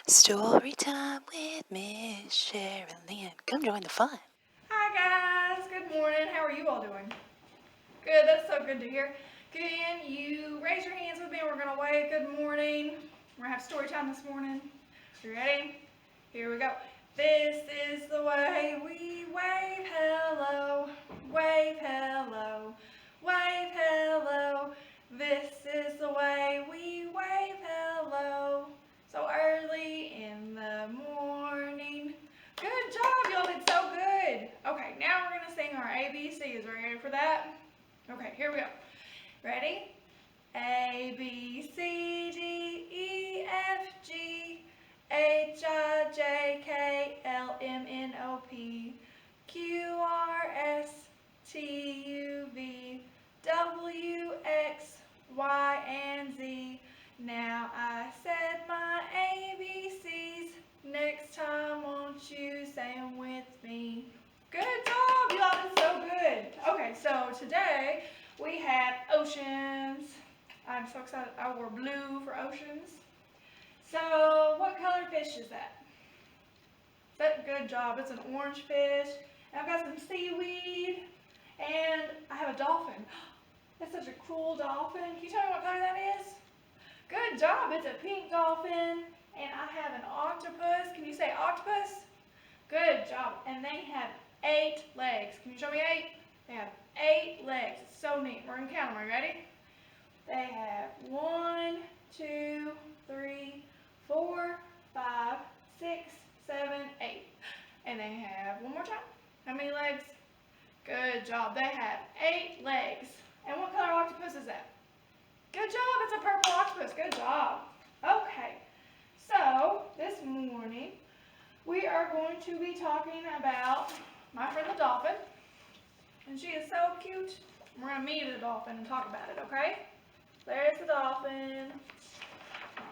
Story time with Miss Sherilyn. Come join the fun. Hi guys, good morning. How are you all doing? Good, that's so good to hear. Can you raise your hands with me? We're gonna wave good morning. We're gonna have story time this morning. You ready? Here we go. This is the way we wave hello, wave hello, wave hello. This is the way we wave hello. So early in the morning. Good job, y'all did so good. Okay, now we're gonna sing our ABCs. Are you ready for that? Okay, here we go. Ready? A, B, C, D, E, F, G, H, I, J, K, L, M, N, O, P, Q, R, S, T, U, V, W, X, Y, and Z. Now I said my ABCs. Next time, won't you say them with me? Good job, y'all did so good. Okay, so today we have oceans. I'm so excited. I wore blue for oceans. So, what color fish is that? Good job. It's an orange fish. And I've got some seaweed, and I have a dolphin. That's such a cool dolphin. Can you tell me what color that is? Good job. It's a pink dolphin. And I have an octopus. Can you say octopus? Good job. And they have 8 legs. Can you show me 8? They have 8 legs. It's so neat. We're going to count them. Are you ready? They have 1, 2, 3, 4, 5, 6, 7, 8. And they have, one more time. How many legs? Good job. They have 8 legs. And what color octopus is that? Good job. It's a purple octopus. Good job. Okay. So, this morning, we are going to be talking about my friend the dolphin. And she is so cute. We're going to meet the dolphin and talk about it, okay? There's the dolphin.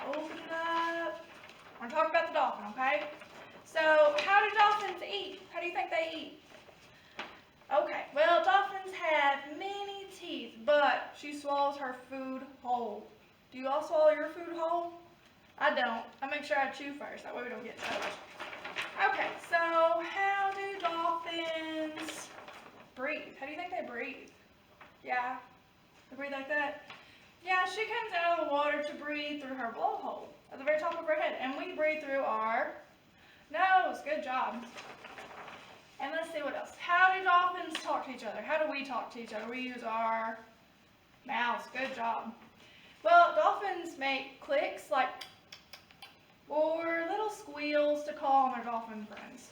I'll open it up. We're going to talk about the dolphin, okay? So, how do dolphins eat? How do you think they eat? Okay, well, dolphins have many teeth, but she swallows her food whole. Do you all swallow your food whole? I don't. I make sure I chew first. That way we don't get choked. Okay, so how do dolphins breathe? How do you think they breathe? Yeah? They breathe like that? Yeah, she comes out of the water to breathe through her blowhole at the very top of her head. And we breathe through our nose. Good job. And let's see what else. How do dolphins talk to each other? How do we talk to each other? We use our mouths. Good job. Well, dolphins make clicks like, or little squeals to call on their dolphin friends.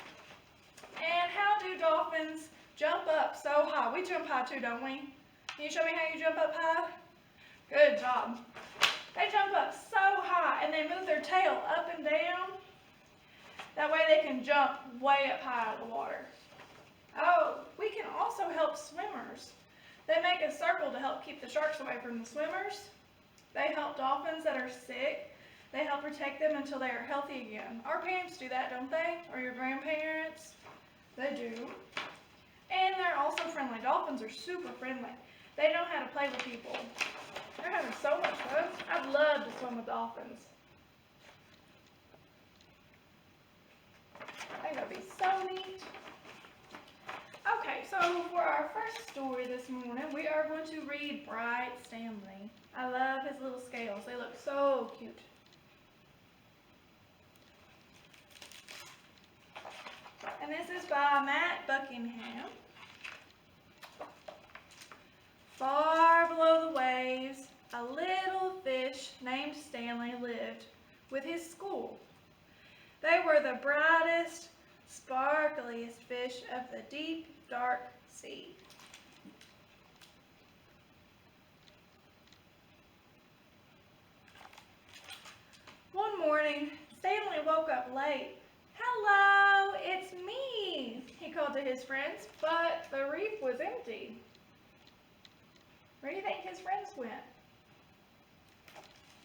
And how do dolphins jump up so high? We jump high too, don't we? Can you show me how you jump up high? Good job. They jump up so high and they move their tail up and down. That way they can jump way up high out of the water. Oh, we can also help swimmers. They make a circle to help keep the sharks away from the swimmers. They help dolphins that are sick. They help protect them until they are healthy again. Our parents do that, don't they? Or your grandparents? They do. And they're also friendly. Dolphins are super friendly. They know how to play with people. They're having so much fun. I'd love to swim with dolphins. I think that'd be so neat. Okay, so for our first story this morning, we are going to read Bright Stanley. I love his little scales. They look so cute. And this is by Matt Buckingham. Far below the waves, a little fish named Stanley lived with his school. They were the brightest, sparkliest fish of the deep, dark sea. One morning, Stanley woke up late. "Hello, it's me," he called to his friends, but the reef was empty. Where do you think his friends went?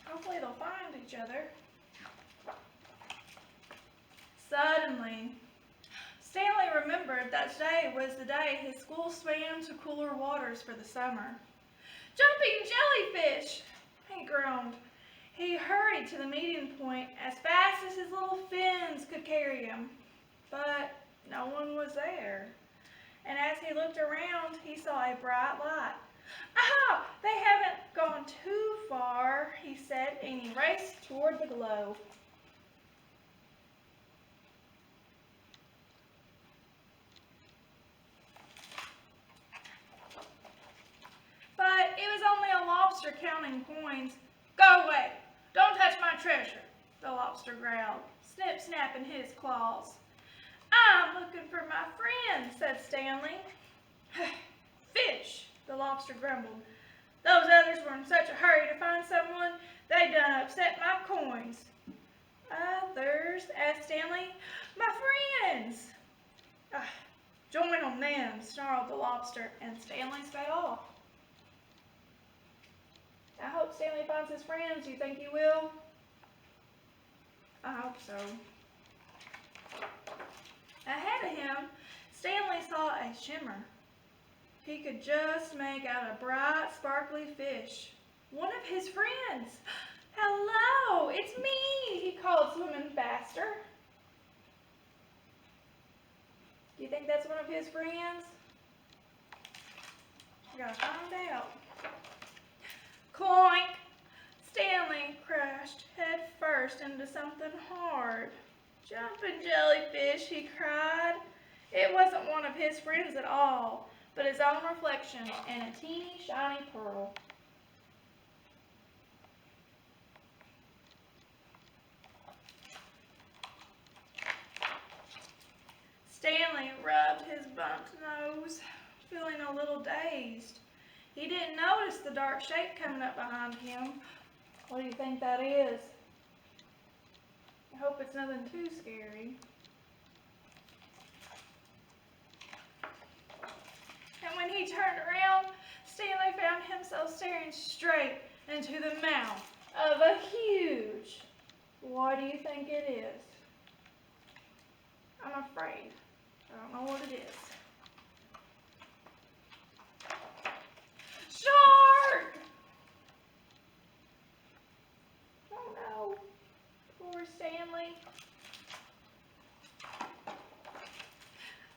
Hopefully they'll find each other. Suddenly, Stanley remembered that today was the day his school swam to cooler waters for the summer. "Jumping jellyfish," he groaned. He hurried to the meeting point as fast as his little fins could carry him, but no one was there. And as he looked around, he saw a bright light. "Ah, they haven't gone too far," he said, and he raced toward the glow. But it was only a lobster counting coins. "Go away! Don't touch my treasure!" the lobster growled, snip-snapping his claws. "I'm looking for my friend," said Stanley. "Fish," the lobster grumbled. "Those others were in such a hurry to find someone, they done upset my coins." "Others?" asked Stanley. "My friends." "Join on them," snarled the lobster, and Stanley sped off. I hope Stanley finds his friends. You think he will? I hope so. Ahead of him, Stanley saw a shimmer. He could just make out a bright, sparkly fish. One of his friends. "Hello, it's me," he called, swimming faster. Do you think that's one of his friends? We gotta find out. Cloink! Stanley crashed head first into something hard. "Jumping jellyfish," he cried. It wasn't one of his friends at all, but his own reflection in a teeny shiny pearl. Stanley rubbed his bumped nose, feeling a little dazed. He didn't notice the dark shape coming up behind him. What do you think that is? I hope it's nothing too scary. And when he turned around, Stanley found himself staring straight into the mouth of a huge. What do you think it is? I'm afraid. I don't know what it is. Shark! Oh no. Poor Stanley.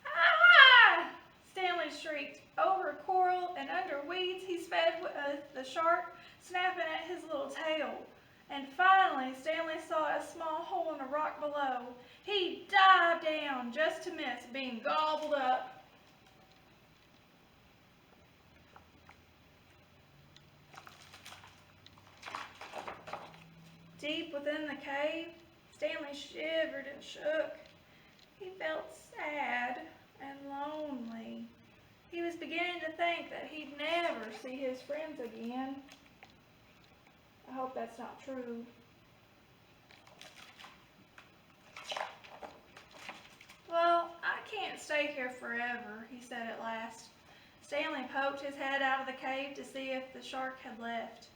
Ah! Stanley shrieked. Over coral and under weeds he sped with the shark snapping at his little tail. And finally, Stanley saw a small hole in the rock below. He dived down just to miss being gobbled up. Deep within the cave, Stanley shivered and shook. He felt sad and lonely. He was beginning to think that he'd never see his friends again. I hope that's not true. "Well, I can't stay here forever," he said at last. Stanley poked his head out of the cave to see if the shark had left.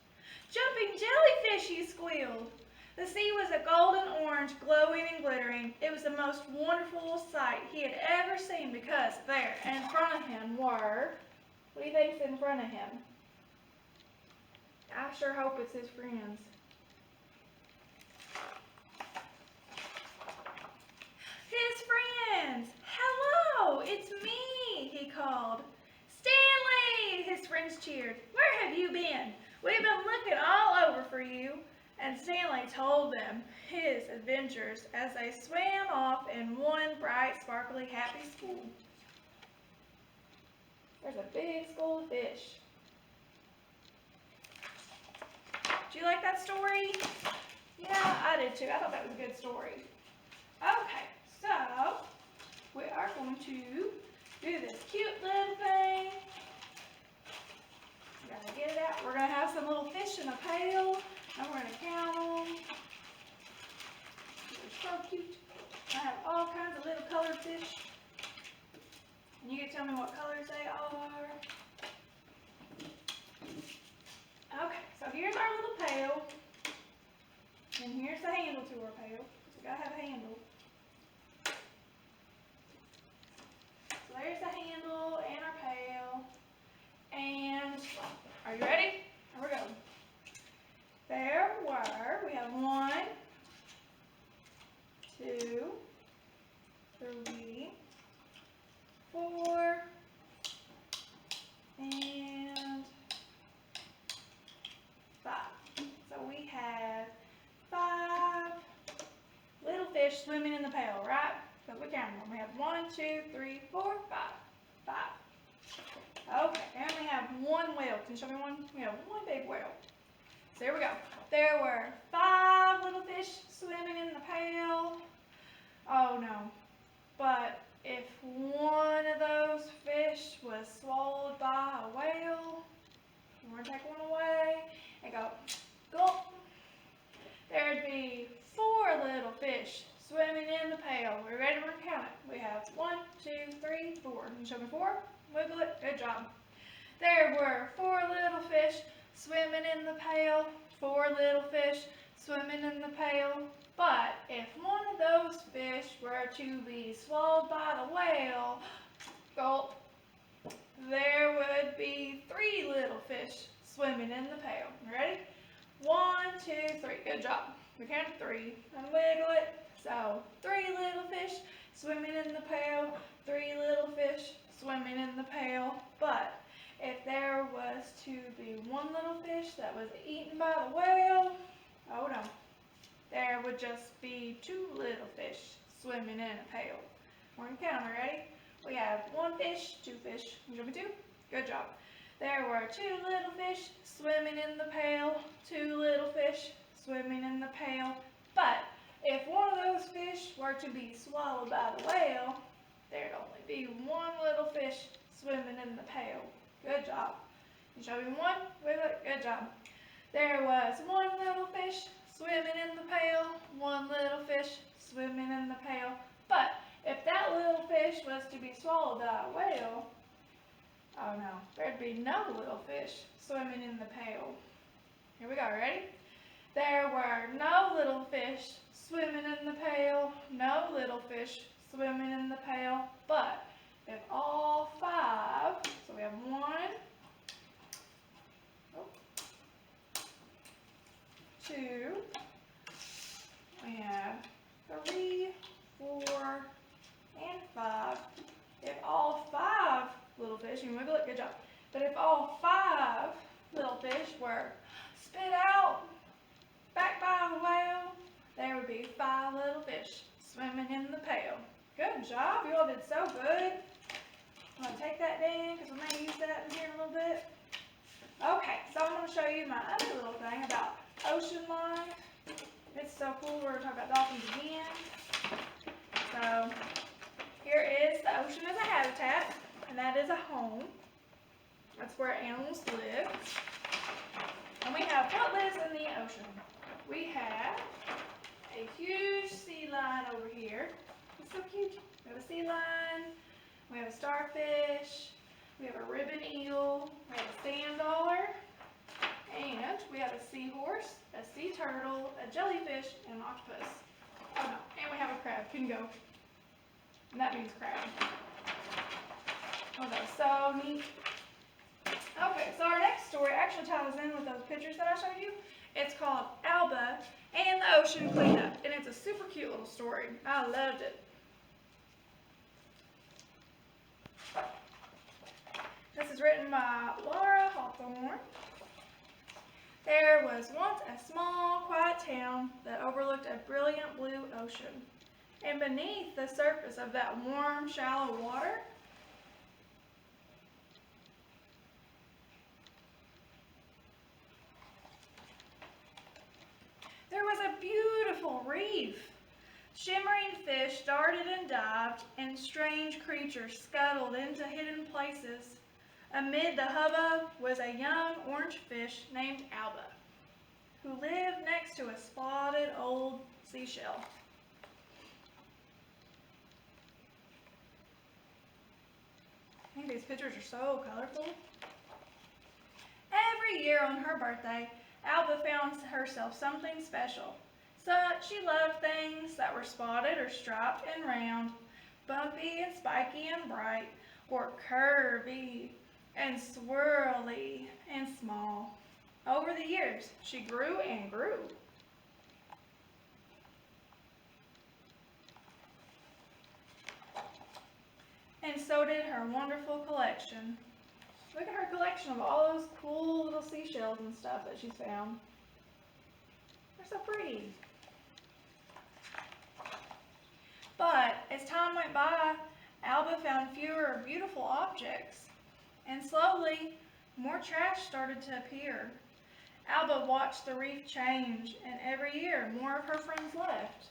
"Jumping jellyfish," he squealed. The sea was a golden orange, glowing and glittering. It was the most wonderful sight he had ever seen because there in front of him were... What do you think's in front of him? I sure hope it's his friends. His friends! "Hello, it's me," he called. "Stanley!" his friends cheered. "Where have you been? We've been looking all over for you." And Stanley told them his adventures as they swam off in one bright, sparkly, happy school. There's a big school of fish. Do you like that story? Yeah, I did too. I thought that was a good story. Okay, so we are going to do this cute little thing. Gotta get it out. We're going to have some little fish in a pail, and we're going to count them. They're so cute. I have all kinds of little colored fish. And you can tell me what colors they are. Okay, so here's our little pail. And here's the handle to our pail. So we gotta have a handle. So there's the handle and our pail. And are you ready? Here we go. There were 2, 3, 4, and 5. So we have 5 little fish swimming in the pail, right? Because we counted them. We have 1, 2, 3, 4, 5. 5. Okay, and we have one whale. Can you show me one? We have one big whale. So here we go. There were 5 little fish swimming in the pail. Oh no. But if one of those fish was swallowed by a whale, we're going to take one away and go, gulp. There'd be 4 little fish swimming in the pail. We're ready to count it. We have 1, 2, 3, 4. Can you show me 4? Wiggle it. Good job. There were 4 little fish swimming in the pail. 4 little fish swimming in the pail. But if one of those fish were to be swallowed by the whale, gulp, there would be 3 little fish swimming in the pail. Ready? 1, 2, 3. Good job. We counted 3. And wiggle it. So 3 little fish swimming in the pail. 3 little fish swimming in the pail. But if there was to be 1 little fish that was eaten by the whale, oh no, there would just be 2 little fish swimming in a pail. We're going to count them. Ready? We have 1 fish, 2 fish. Can you show me 2? Good job. There were 2 little fish swimming in the pail. 2 little fish swimming in the pail. But if one of those fish were to be swallowed by the whale, there'd only be 1 little fish swimming in the pail. Good job. You show me 1? Good job. There was 1 little fish swimming in the pail. 1 little fish swimming in the pail. But if that little fish was to be swallowed by a whale, oh no, there'd be no little fish swimming in the pail. Here we go. Ready? There were no little fish swimming in the pail. No little fish swimming in the pail. But if all 5, so we have 1, 2, we have 3, 4, and 5. If all 5 little fish, you can wiggle it, good job. But if all 5 little fish were spit out back by the whale, there would be 5 little fish swimming in the pail. Good job, you all did so good. I'm going to take that down because we may use that in here in a little bit. Okay, so I'm going to show you my other little thing about ocean life. It's so cool. We're going to talk about dolphins again. So here is the ocean as a habitat, and that is a home. That's where animals live. And we have what lives in the ocean. We have a huge sea lion over here. It's so cute. We have a sea lion. We have a starfish. We have a ribbon eel. We have a sand dollar. And we have a seahorse, a sea turtle, a jellyfish, and an octopus. Oh no, and we have a crab. Can go. And that means crab. Oh, that's so neat. Okay, so our next story actually ties in with those pictures that I showed you. It's called Alba and the Ocean Cleanup, and it's a super cute little story. I loved it. This is written by Laura Hawthorne. There was once a small, quiet town that overlooked a brilliant blue ocean. And beneath the surface of that warm, shallow water, there was a beautiful reef. Shimmering fish darted and dived, and strange creatures scuttled into hidden places. Amid the hubbub was a young orange fish named Alba, who lived next to a spotted old seashell. I think these pictures are so colorful. Every year on her birthday, Alba found herself something special. She loved things that were spotted or striped and round, bumpy and spiky and bright, or curvy and swirly and small. Over the years, she grew and grew. and so did her wonderful collection. Look at her collection of all those cool little seashells and stuff that she's found. They're so pretty. But as time went by, Alba found fewer beautiful objects, and slowly more trash started to appear. Alba watched the reef change, and every year more of her friends left.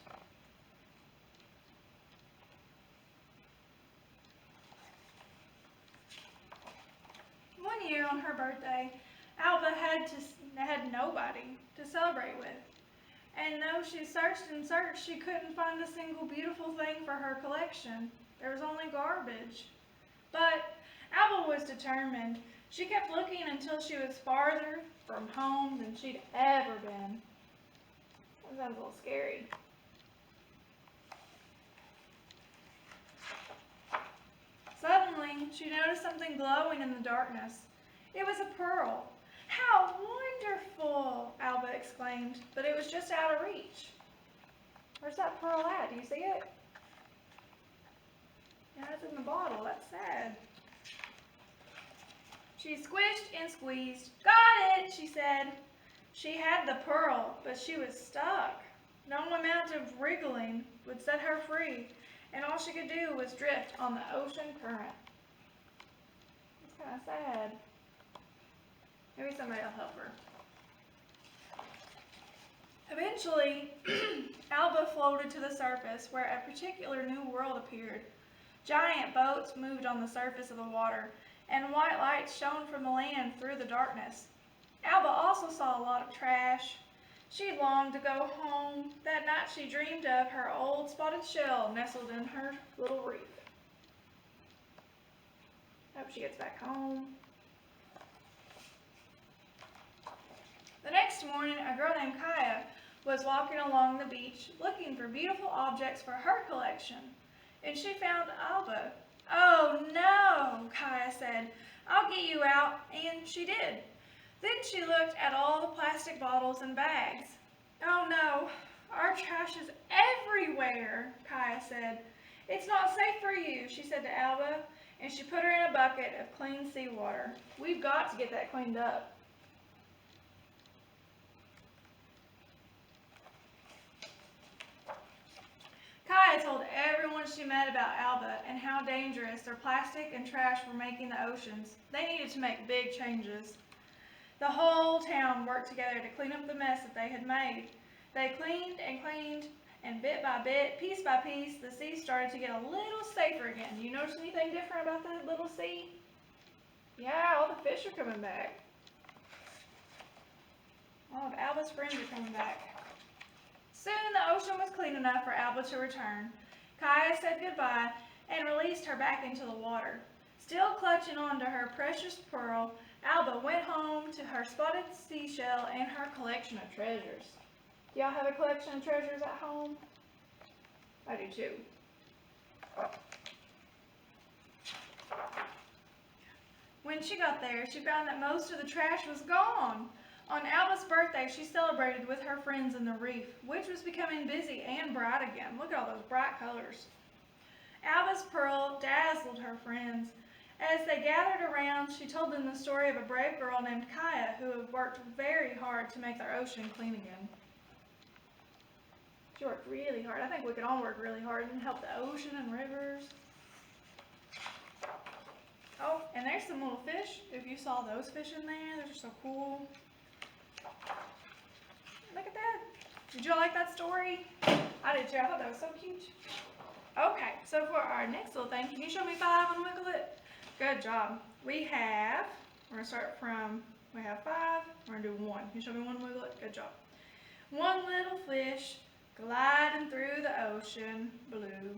One year on her birthday, Alba had nobody to celebrate with. And though she searched and searched, she couldn't find a single beautiful thing for her collection. There was only garbage. But Alba was determined. She kept looking until she was farther from home than she'd ever been. That sounds a little scary. Suddenly, she noticed something glowing in the darkness. It was a pearl. "How wonderful!" Alba exclaimed, but it was just out of reach. Where's that pearl at? Do you see it? Yeah, it's in the bottle. That's sad. She squished and squeezed. "Got it," she said. She had the pearl, but she was stuck. No amount of wriggling would set her free, and all she could do was drift on the ocean current. It's kind of sad. Maybe somebody will help her. Eventually, Alba floated to the surface where a particular new world appeared. Giant boats moved on the surface of the water, and white lights shone from the land through the darkness. Alba also saw a lot of trash. She longed to go home. That night she dreamed of her old spotted shell nestled in her little reef. Hope she gets back home. The next morning, a girl named Kaya was walking along the beach looking for beautiful objects for her collection, and she found Alba. "Oh no," Kaya said. "I'll get you out," and she did. Then she looked at all the plastic bottles and bags. "Oh no, our trash is everywhere," Kaya said. "It's not safe for you," she said to Alba, and she put her in a bucket of clean seawater. We've got to get that cleaned up. Kaya told everyone she met about Alba and how dangerous their plastic and trash were making the oceans. They needed to make big changes. The whole town worked together to clean up the mess that they had made. They cleaned, and bit by bit, piece by piece, the sea started to get a little safer again. You notice anything different about the little sea? Yeah, all the fish are coming back. All of Alba's friends are coming back. Soon the ocean was clean enough for Alba to return. Kaya said goodbye and released her back into the water. Still clutching on to her precious pearl, Alba went home to her spotted seashell and her collection of treasures. Do y'all have a collection of treasures at home? I do too. When she got there, she found that most of the trash was gone. On Alba's birthday, she celebrated with her friends in the reef, which was becoming busy and bright again. Look at all those bright colors. Alba's pearl dazzled her friends. As they gathered around, she told them the story of a brave girl named Kaya who had worked very hard to make their ocean clean again. She worked really hard. I think we could all work really hard and help the ocean and rivers. Oh, and there's some little fish. If you saw those fish in there, those are so cool. Look at that. Did you like that story? I did too. I thought that was so cute. Okay, so for our next little thing, can you show me 5 on Wiggle It? Good job. We're going to start from, we have 5, we're going to do 1. Can you show me 1 Wiggle It? Good job. One little fish gliding through the ocean blue.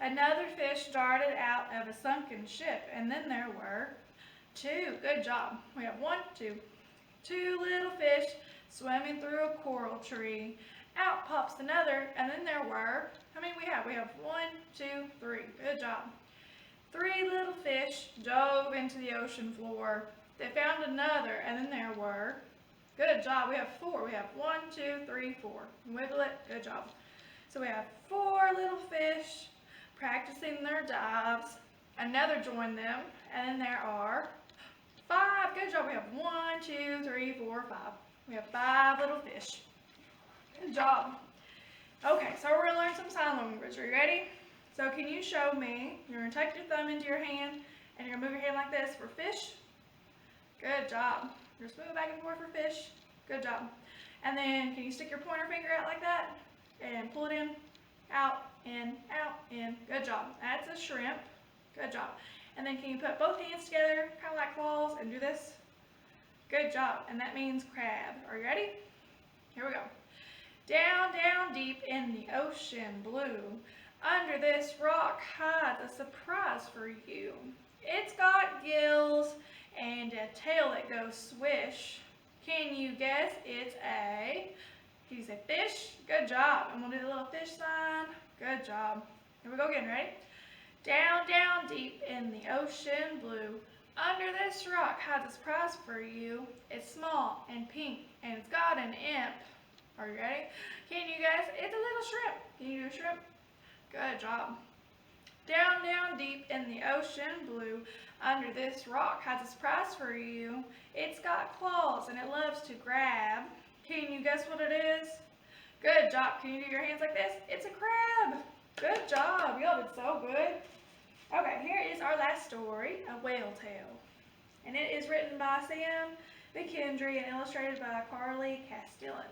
Another fish darted out of a sunken ship, and then there were 2. Good job. We have 1, 2. 2 little fish swimming through a coral tree. Out pops another, and then there were, how many we have? We have 1, 2, 3. Good job. 3 little fish dove into the ocean floor. They found another, and then there were, good job. We have 4. We have 1, 2, 3, 4. Wiggle it. Good job. So we have 4 little fish practicing their dives. Another joined them, and then there are 5. Good job. We have 1, 2, 3, 4, 5. We have 5 little fish. Good job. Okay, so we're going to learn some sign language. Are you ready? So can you show me? You're going to tuck your thumb into your hand, and you're going to move your hand like this for fish. Good job. Just move it back and forth for fish. Good job. And then can you stick your pointer finger out like that? And pull it in, out, in, out, in. Good job. That's a shrimp. Good job. And then can you put both hands together, kind of like claws, and do this? Good job. And that means crab. Are you ready? Here we go. Down, down deep in the ocean blue, under this rock hides a surprise for you. It's got gills and a tail that goes swish. Can you guess it's a, can you say fish? Good job. And we'll do the little fish sign. Good job. Here we go again, ready? Down, down deep in the ocean blue, under this rock hides a surprise for you. It's small and pink and it's got an imp. Are you ready? Can you guess? It's a little shrimp. Can you do a shrimp? Good job. Down, down deep in the ocean blue, under this rock hides a surprise for you. It's got claws and it loves to grab. Can you guess what it is? Good job. Can you do your hands like this? It's a crab. Good job. Y'all did so good. Okay, here is our last story, A Whale Tale. And it is written by Sam McKendry and illustrated by Carly Castellan.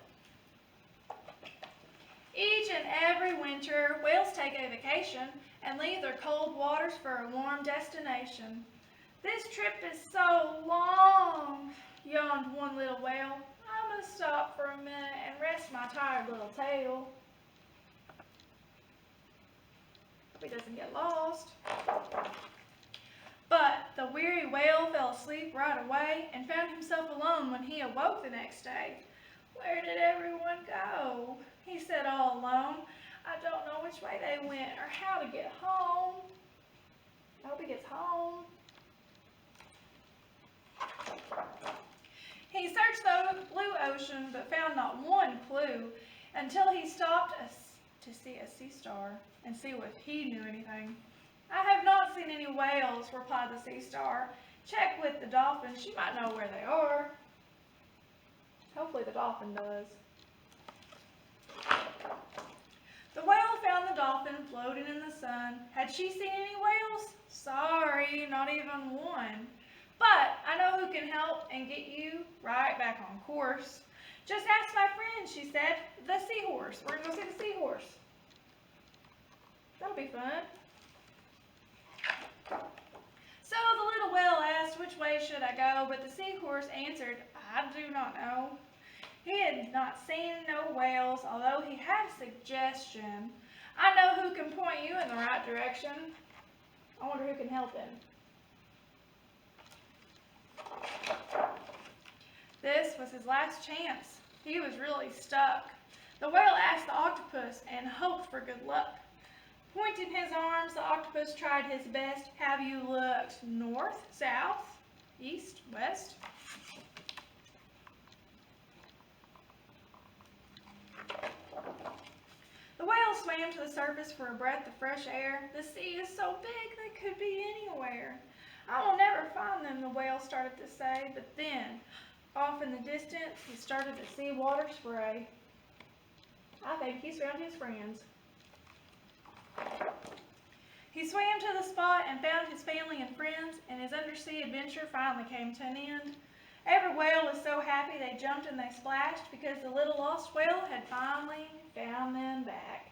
Each and every winter, whales take a vacation and leave their cold waters for a warm destination. This trip is so long, yawned one little whale. I must stop for a minute and rest my tired little tail. Hope he doesn't get lost. But the weary whale fell asleep right away and found himself alone when he awoke the next day. Where did everyone go? He said all alone. I don't know which way they went or how to get home. I hope he gets home. He searched the blue ocean but found not one clue until he stopped to see a sea star and see if he knew anything. I have not seen any whales, replied the sea star. Check with the dolphins. She might know where they are. Hopefully the dolphin does. The whale found the dolphin floating in the sun. Had she seen any whales? Sorry, not even one. But I know who can help and get you right back on course. Just ask my friend, she said, the seahorse. We're going to go see the seahorse. That'll be fun. So the little whale asked, which way should I go? But the seahorse answered, I do not know. He had not seen no whales, although he had a suggestion. I know who can point you in the right direction. I wonder who can help him. This was his last chance. He was really stuck. The whale asked the octopus and hoped for good luck. Pointing his arms, the octopus tried his best. Have you looked north, south, east, west? The whale swam to the surface for a breath of fresh air. The sea is so big they could be anywhere. I will never find them, the whale started to say, but then, off in the distance, he started to see water spray. I think he's found his friends. He swam to the spot and found his family and friends, and his undersea adventure finally came to an end. Every whale was so happy they jumped and they splashed because the little lost whale had finally found them back.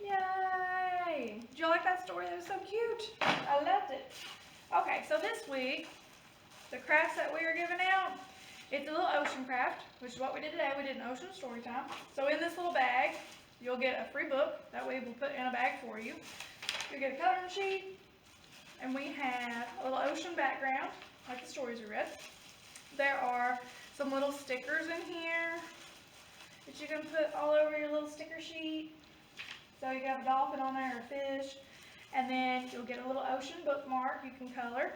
Yay! Did you like that story? That was so cute. I loved it. Okay, so this week, the crafts that we are giving out, it's a little ocean craft, which is what we did today. We did an ocean story time. So in this little bag, you'll get a free book. That way we'll put in a bag for you. You'll get a coloring sheet, and we have a little ocean background, like the stories we read. There are some little stickers in here that you can put all over your little sticker sheet. So you have a dolphin on there or a fish. And then you'll get a little ocean bookmark you can color.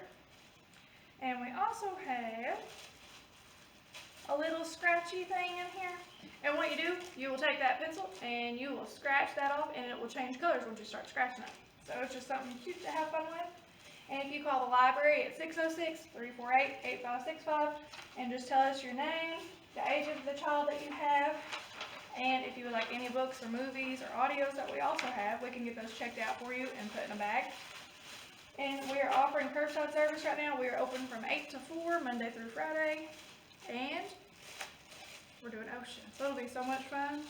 And we also have a little scratchy thing in here. And what you do, you will take that pencil and you will scratch that off and it will change colors once you start scratching it. So it's just something cute to have fun with. And if you call the library at 606-348-8565 and just tell us your name, the age of the child that you have, and if you would like any books or movies or audios that we also have, we can get those checked out for you and put in a bag. And we are offering curbside service right now. We are open from 8 to 4, Monday through Friday. And we're doing ocean. So it'll be so much fun.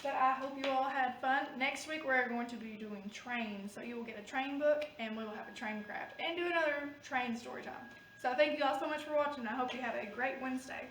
But I hope you all had fun. Next week we're going to be doing trains. So you will get a train book and we will have a train craft and do another train story time. So thank you all so much for watching. I hope you have a great Wednesday.